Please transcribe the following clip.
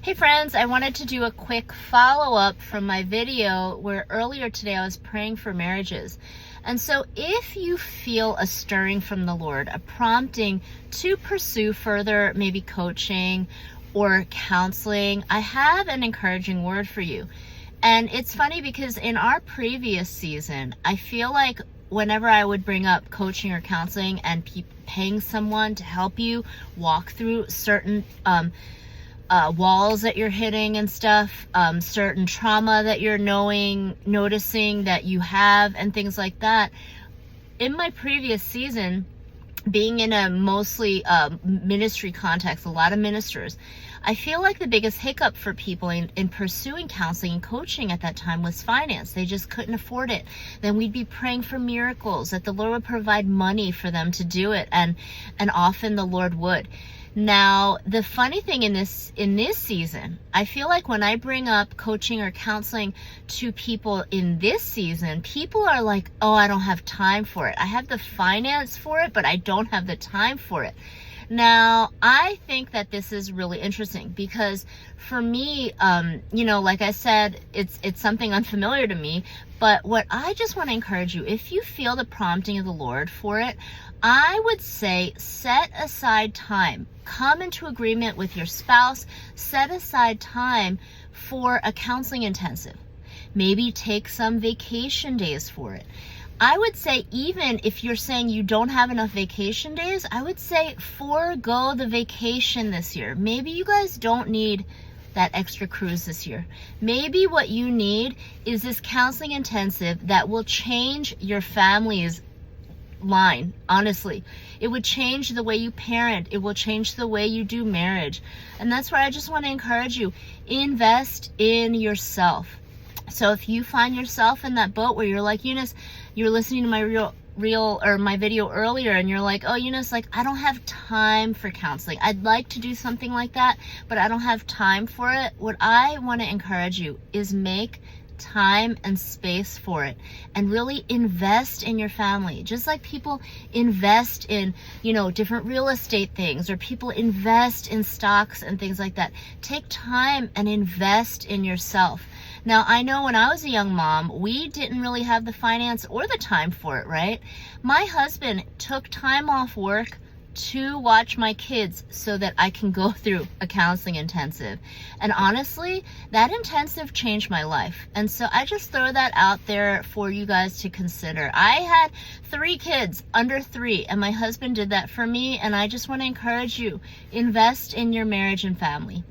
Hey friends, I wanted to do a quick follow-up from my video where earlier today I was praying for marriages. And so if you feel a stirring from the Lord, a prompting to pursue further maybe coaching or counseling, I have an encouraging word for you. And it's funny because in our previous season, I feel like whenever I would bring up coaching or counseling and paying someone to help you walk through certain walls that you're hitting and stuff, certain trauma that you're noticing that you have and things like that. In my previous season, being in a mostly ministry context, a lot of ministers, I feel like the biggest hiccup for people in pursuing counseling and coaching at that time was finance. They just couldn't afford it. Then we'd be praying for miracles, that the Lord would provide money for them to do it, and often the Lord would. Now, the funny thing in this season, I feel like when I bring up coaching or counseling to people in this season, people are like, oh, I don't have time for it. I have the finance for it, but I don't have the time for it. Now, I think that this is really interesting because for me, like I said, it's something unfamiliar to me, but what I just want to encourage you, if you feel the prompting of the Lord for it, I would say set aside time. Come into agreement with your spouse, set aside time for a counseling intensive. Maybe take some vacation days for it. I would say even if you're saying you don't have enough vacation days, I would say forego the vacation this year. Maybe you guys don't need that extra cruise this year. Maybe what you need is this counseling intensive that will change your family's line. Honestly, it would change the way you parent. It will change the way you do marriage. And that's where I just want to encourage you, invest in yourself. So if you find yourself in that boat where you're like, Eunice, you're listening to my video earlier and you're like, oh, Eunice, like I don't have time for counseling. I'd like to do something like that, but I don't have time for it. What I want to encourage you is make time and space for it and really invest in your family. Just like people invest in, different real estate things, or people invest in stocks and things like that. Take time and invest in yourself. Now, I know when I was a young mom, we didn't really have the finance or the time for it, right? My husband took time off work to watch my kids so that I can go through a counseling intensive. And honestly, that intensive changed my life. And so I just throw that out there for you guys to consider. I had 3 kids under 3, and my husband did that for me. And I just want to encourage you, invest in your marriage and family.